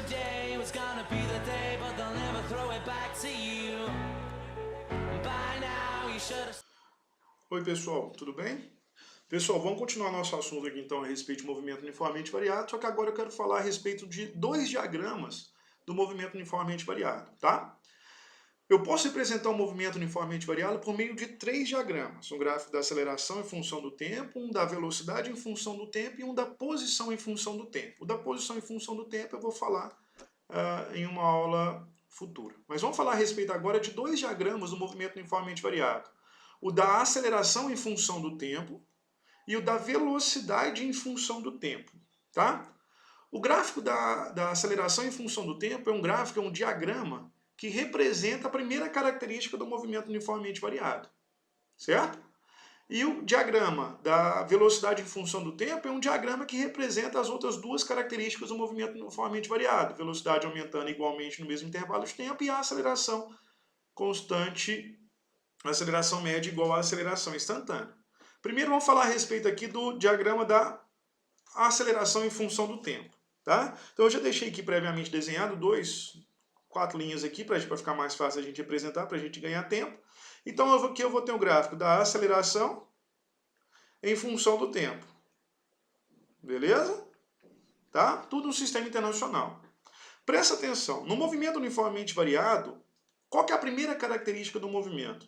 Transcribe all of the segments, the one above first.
today was gonna be the day, but they'll never throw it back to you. By now you should have... Oi pessoal, tudo bem? Pessoal, vamos continuar nosso assunto aqui então a respeito de movimento uniformemente variado, só que agora eu quero falar a respeito de dois diagramas do movimento uniformemente variado, tá? Eu posso representar um movimento uniformemente variado por meio de três diagramas. Um gráfico da aceleração em função do tempo, um da velocidade em função do tempo e um da posição em função do tempo. O da posição em função do tempo eu vou falar em uma aula futura. Mas vamos falar a respeito agora de dois diagramas do movimento uniformemente variado. O da aceleração em função do tempo e o da velocidade em função do tempo, tá? O gráfico da aceleração em função do tempo é um gráfico, é um diagrama que representa a primeira característica do movimento uniformemente variado, certo? E o diagrama da velocidade em função do tempo é um diagrama que representa as outras duas características do movimento uniformemente variado, velocidade aumentando igualmente no mesmo intervalo de tempo e a aceleração constante, a aceleração média igual à aceleração instantânea. Primeiro vamos falar a respeito aqui do diagrama da aceleração em função do tempo, tá? Então eu já deixei aqui previamente desenhado quatro linhas aqui para ficar mais fácil a gente representar, para a gente ganhar tempo. Então aqui eu vou ter o gráfico da aceleração em função do tempo. Beleza? Tá? Tudo um sistema internacional. Presta atenção, no movimento uniformemente variado, qual que é a primeira característica do movimento?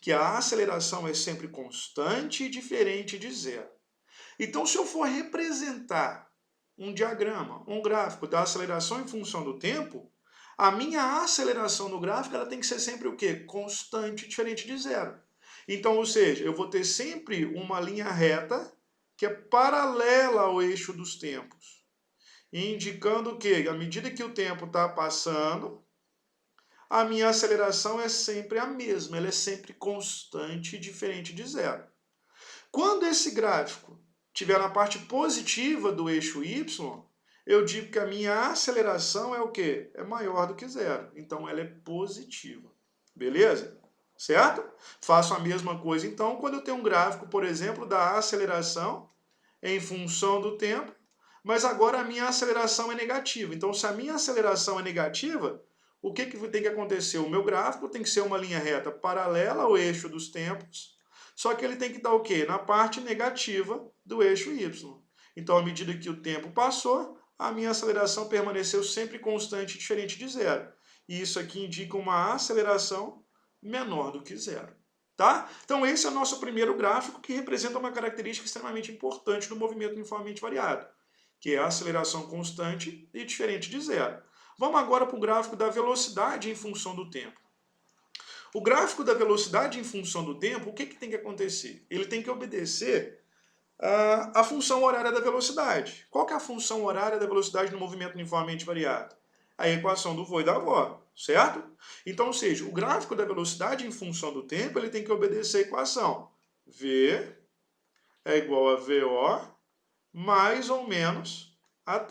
Que a aceleração é sempre constante e diferente de zero. Então, se eu for representar um diagrama, um gráfico da aceleração em função do tempo, a minha aceleração no gráfico ela tem que ser sempre o quê? Constante, diferente de zero. Então, ou seja, eu vou ter sempre uma linha reta que é paralela ao eixo dos tempos, indicando que, à medida que o tempo está passando, a minha aceleração é sempre a mesma, ela é sempre constante e diferente de zero. Quando esse gráfico estiver na parte positiva do eixo Y, eu digo que a minha aceleração é o quê? É maior do que zero. Então ela é positiva. Beleza? Certo? Faço a mesma coisa então quando eu tenho um gráfico, por exemplo, da aceleração em função do tempo, mas agora a minha aceleração é negativa. Então se a minha aceleração é negativa, o que tem que acontecer? O meu gráfico tem que ser uma linha reta paralela ao eixo dos tempos, só que ele tem que estar o quê? Na parte negativa do eixo Y. Então, à medida que o tempo passou, a minha aceleração permaneceu sempre constante, diferente de zero. E isso aqui indica uma aceleração menor do que zero. Tá? Então, esse é o nosso primeiro gráfico que representa uma característica extremamente importante do movimento uniformemente variado, que é a aceleração constante e diferente de zero. Vamos agora para o gráfico da velocidade em função do tempo. O gráfico da velocidade em função do tempo, o que tem que acontecer? Ele tem que obedecer a função horária da velocidade. Qual que é a função horária da velocidade no movimento uniformemente variado? A equação do vô e da avó, certo? Então, ou seja, o gráfico da velocidade em função do tempo, ele tem que obedecer a equação. V é igual a VO mais ou menos AT.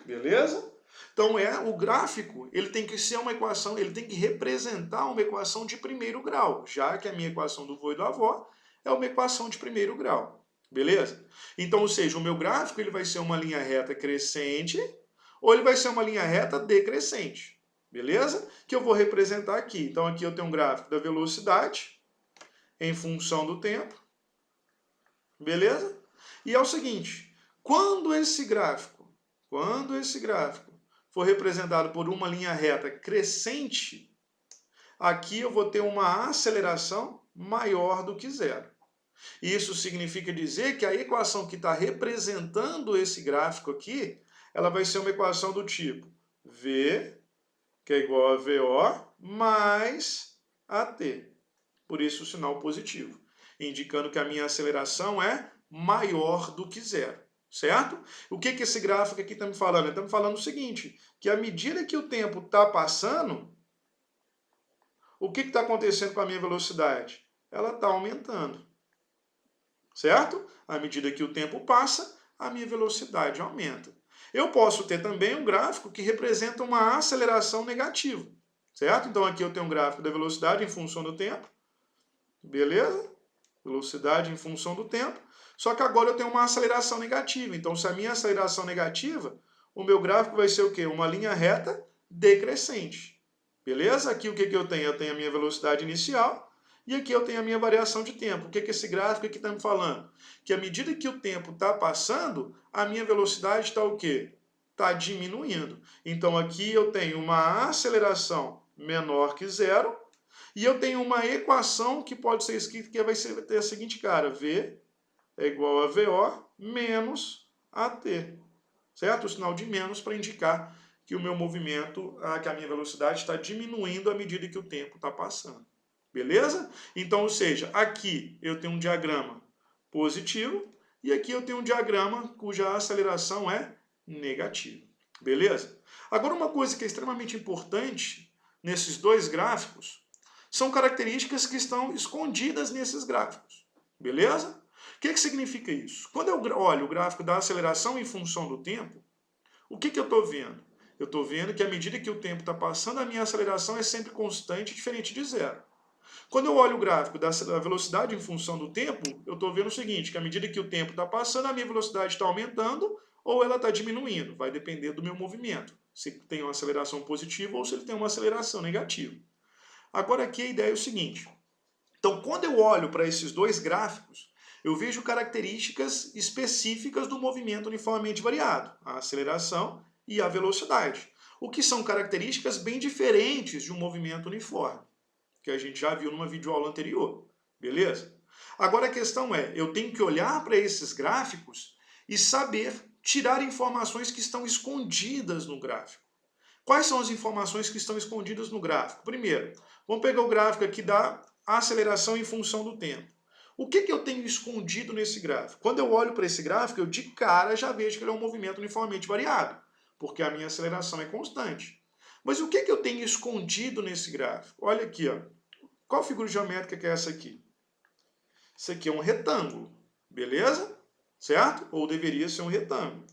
Beleza? Então o gráfico, ele tem que ser uma equação, ele tem que representar uma equação de primeiro grau, já que a minha equação do vô e da avó é uma equação de primeiro grau. Beleza? Então, ou seja, o meu gráfico ele vai ser uma linha reta crescente ou ele vai ser uma linha reta decrescente. Beleza? Que eu vou representar aqui. Então aqui eu tenho um gráfico da velocidade em função do tempo. Beleza? E é o seguinte, quando esse gráfico for representado por uma linha reta crescente, aqui eu vou ter uma aceleração maior do que zero. Isso significa dizer que a equação que está representando esse gráfico aqui, ela vai ser uma equação do tipo V, que é igual a VO, mais AT. Por isso o sinal positivo, indicando que a minha aceleração é maior do que zero. Certo? O que esse gráfico aqui está me falando? Ele está me falando o seguinte, que à medida que o tempo está passando, o que está acontecendo com a minha velocidade? Ela está aumentando. Certo? À medida que o tempo passa, a minha velocidade aumenta. Eu posso ter também um gráfico que representa uma aceleração negativa. Certo? Então aqui eu tenho um gráfico da velocidade em função do tempo. Beleza? Velocidade em função do tempo. Só que agora eu tenho uma aceleração negativa. Então, se a minha aceleração negativa, o meu gráfico vai ser o quê? Uma linha reta decrescente. Beleza? Aqui o que eu tenho? Eu tenho a minha velocidade inicial e aqui eu tenho a minha variação de tempo. O que esse gráfico aqui está me falando? Que à medida que o tempo está passando, a minha velocidade está o quê? Está diminuindo. Então aqui eu tenho uma aceleração menor que zero e eu tenho uma equação que pode ser escrita que vai ter a seguinte cara: V é igual a VO menos AT. Certo? O sinal de menos para indicar que o meu movimento, que a minha velocidade está diminuindo à medida que o tempo está passando. Beleza? Então, ou seja, aqui eu tenho um diagrama positivo e aqui eu tenho um diagrama cuja aceleração é negativa. Beleza? Agora, uma coisa que é extremamente importante nesses dois gráficos são características que estão escondidas nesses gráficos. Beleza? O que significa isso? Quando eu olho o gráfico da aceleração em função do tempo, o que eu estou vendo? Eu estou vendo que à medida que o tempo está passando, a minha aceleração é sempre constante, diferente de zero. Quando eu olho o gráfico da velocidade em função do tempo, eu estou vendo o seguinte, que à medida que o tempo está passando, a minha velocidade está aumentando ou ela está diminuindo. Vai depender do meu movimento, se tem uma aceleração positiva ou se ele tem uma aceleração negativa. Agora aqui a ideia é o seguinte. Então, quando eu olho para esses dois gráficos, eu vejo características específicas do movimento uniformemente variado, a aceleração e a velocidade, o que são características bem diferentes de um movimento uniforme, que a gente já viu numa videoaula anterior, beleza? Agora a questão é, eu tenho que olhar para esses gráficos e saber tirar informações que estão escondidas no gráfico. Quais são as informações que estão escondidas no gráfico? Primeiro, vamos pegar o gráfico aqui da aceleração em função do tempo. O que eu tenho escondido nesse gráfico? Quando eu olho para esse gráfico, eu de cara já vejo que ele é um movimento uniformemente variado, porque a minha aceleração é constante. Mas o que eu tenho escondido nesse gráfico? Olha aqui, ó. Qual figura geométrica que é essa aqui? Isso aqui é um retângulo, beleza? Certo? Ou deveria ser um retângulo.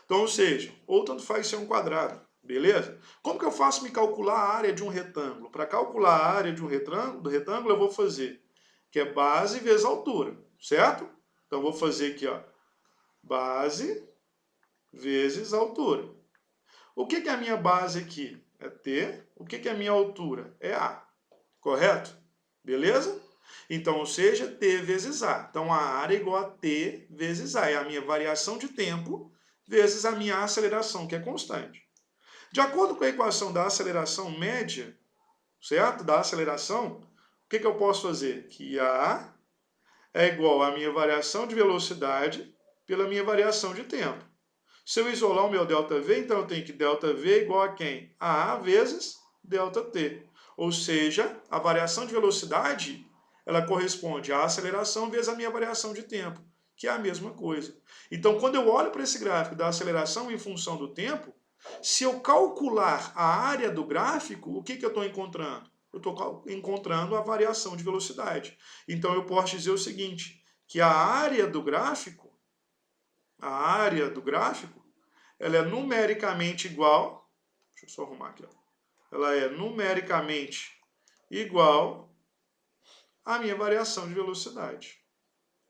Então, ou seja, ou tanto faz ser um quadrado, beleza? Como que eu faço me calcular a área de um retângulo? Para calcular a área de um retângulo, eu vou fazer que é base vezes altura, certo? Então, eu vou fazer aqui, ó, base vezes altura. O que é a minha base aqui? É T. O que é a minha altura? É A. Correto? Beleza? Então, ou seja, T vezes A. Então, a área é igual a T vezes A. É a minha variação de tempo vezes a minha aceleração, que é constante. De acordo com a equação da aceleração média, certo? Da aceleração, o que eu posso fazer? Que A é igual à minha variação de velocidade pela minha variação de tempo. Se eu isolar o meu ΔV, então eu tenho que ΔV é igual a quem? A vezes ΔT. Ou seja, a variação de velocidade, ela corresponde à aceleração vezes a minha variação de tempo, que é a mesma coisa. Então, quando eu olho para esse gráfico da aceleração em função do tempo, se eu calcular a área do gráfico, o que eu estou encontrando? Eu estou encontrando a variação de velocidade. Então, eu posso dizer o seguinte, que a área do gráfico, ela é numericamente igual, deixa eu só arrumar aqui, ó. Ela é numericamente igual à minha variação de velocidade,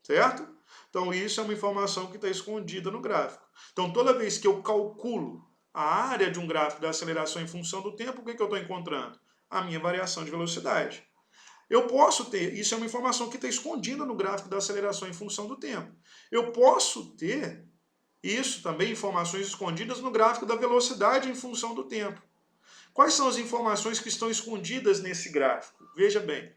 certo? Então isso é uma informação que está escondida no gráfico. Então toda vez que eu calculo a área de um gráfico da aceleração em função do tempo, o que eu estou encontrando? A minha variação de velocidade. Eu posso ter, isso é uma informação que está escondida no gráfico da aceleração em função do tempo. Eu posso ter isso também, informações escondidas no gráfico da velocidade em função do tempo. Quais são as informações que estão escondidas nesse gráfico? Veja bem,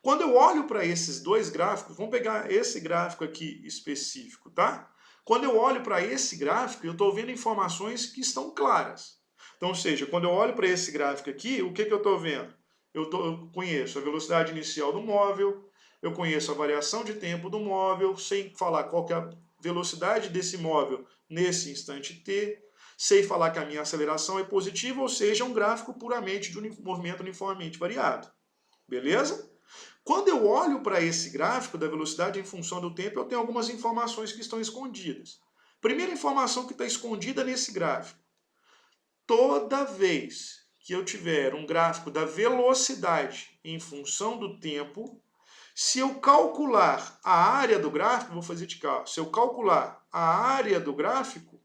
quando eu olho para esses dois gráficos, vamos pegar esse gráfico aqui específico, tá? Quando eu olho para esse gráfico, eu estou vendo informações que estão claras. Então, ou seja, quando eu olho para esse gráfico aqui, o que eu estou vendo? Eu conheço a velocidade inicial do móvel, eu conheço a variação de tempo do móvel, sem falar qual que é a velocidade desse móvel nesse instante t, sei falar que a minha aceleração é positiva, ou seja, um gráfico puramente de um movimento uniformemente variado. Beleza? Quando eu olho para esse gráfico da velocidade em função do tempo, eu tenho algumas informações que estão escondidas. Primeira informação que está escondida nesse gráfico. Toda vez que eu tiver um gráfico da velocidade em função do tempo, se eu calcular a área do gráfico, vou fazer de cá, se eu calcular a área do gráfico,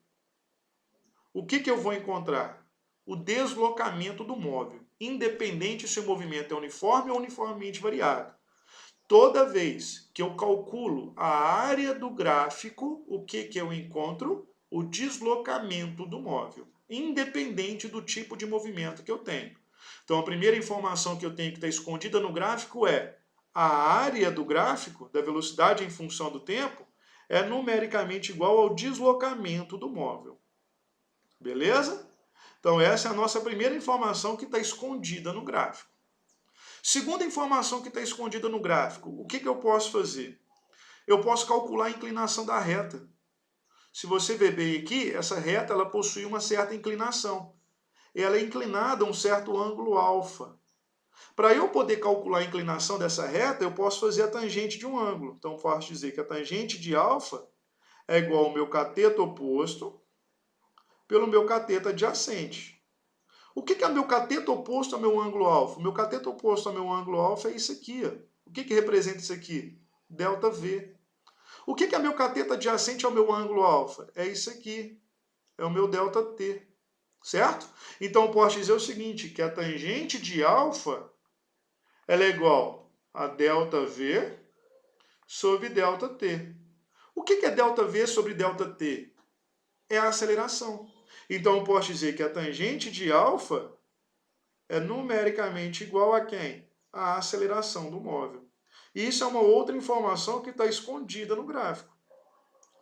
o que eu vou encontrar? O deslocamento do móvel, independente se o movimento é uniforme ou uniformemente variado. Toda vez que eu calculo a área do gráfico, o que eu encontro? O deslocamento do móvel, independente do tipo de movimento que eu tenho. Então, a primeira informação que eu tenho que estar escondida no gráfico é a área do gráfico, da velocidade em função do tempo, é numericamente igual ao deslocamento do móvel. Beleza? Então, essa é a nossa primeira informação que está escondida no gráfico. Segunda informação que está escondida no gráfico, o que eu posso fazer? Eu posso calcular a inclinação da reta. Se você ver bem aqui, essa reta ela possui uma certa inclinação. Ela é inclinada a um certo ângulo alfa. Para eu poder calcular a inclinação dessa reta, eu posso fazer a tangente de um ângulo. Então, posso dizer que a tangente de alfa é igual ao meu cateto oposto pelo meu cateto adjacente. O que é meu cateto oposto ao meu ângulo alfa? O meu cateto oposto ao meu ângulo alfa é isso aqui. Ó. O que representa isso aqui? ΔV. O que é meu cateto adjacente ao meu ângulo alfa? É isso aqui. É o meu ΔT. Certo? Então, eu posso dizer o seguinte, que a tangente de alfa ela é igual a ΔV sobre ΔT. O que é ΔV sobre ΔT? É a aceleração. Então, eu posso dizer que a tangente de alfa é numericamente igual a quem? A aceleração do móvel. E isso é uma outra informação que está escondida no gráfico.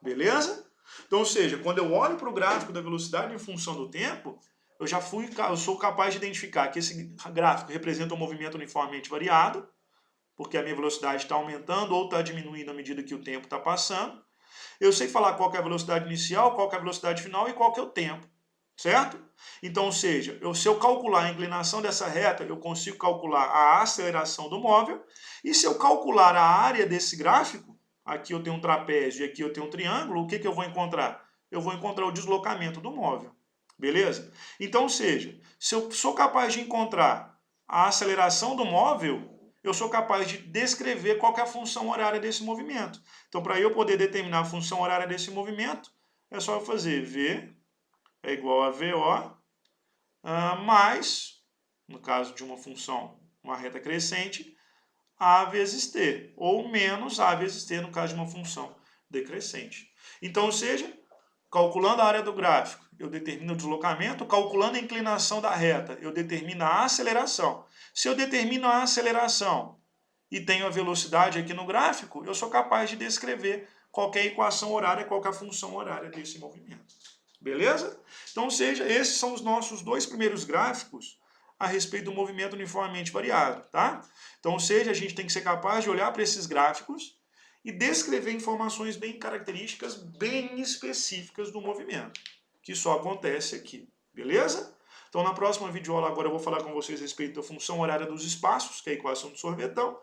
Beleza? Então, ou seja, quando eu olho para o gráfico da velocidade em função do tempo, eu sou capaz de identificar que esse gráfico representa um movimento uniformemente variado, porque a minha velocidade está aumentando ou está diminuindo à medida que o tempo está passando. Eu sei falar qual que é a velocidade inicial, qual que é a velocidade final e qual que é o tempo. Certo? Então, ou seja, se eu calcular a inclinação dessa reta, eu consigo calcular a aceleração do móvel. E se eu calcular a área desse gráfico, aqui eu tenho um trapézio e aqui eu tenho um triângulo, o que eu vou encontrar? Eu vou encontrar o deslocamento do móvel. Beleza? Então, ou seja, se eu sou capaz de encontrar a aceleração do móvel, eu sou capaz de descrever qual que é a função horária desse movimento. Então, para eu poder determinar a função horária desse movimento, é só eu fazer V é igual a VO, mais, no caso de uma função, uma reta crescente, A vezes T, ou menos A vezes T, no caso de uma função decrescente. Então, ou seja, calculando a área do gráfico, eu determino o deslocamento, calculando a inclinação da reta, eu determino a aceleração. Se eu determino a aceleração e tenho a velocidade aqui no gráfico, eu sou capaz de descrever qualquer equação horária, qualquer função horária desse movimento. Beleza? Então, ou seja, esses são os nossos dois primeiros gráficos a respeito do movimento uniformemente variado, tá? Então, ou seja, a gente tem que ser capaz de olhar para esses gráficos e descrever informações bem características, bem específicas do movimento, que só acontece aqui, beleza? Então, na próxima videoaula agora eu vou falar com vocês a respeito da função horária dos espaços, que é a equação do sorvetão,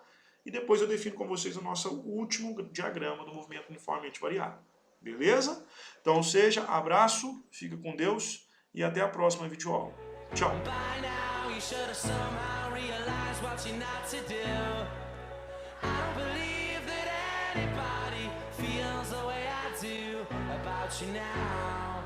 e depois eu defino com vocês o nosso último diagrama do movimento uniformemente variado. Beleza? Então, ou seja, abraço, fica com Deus e até a próxima videoaula. Tchau! Anybody feels the way I do about you now.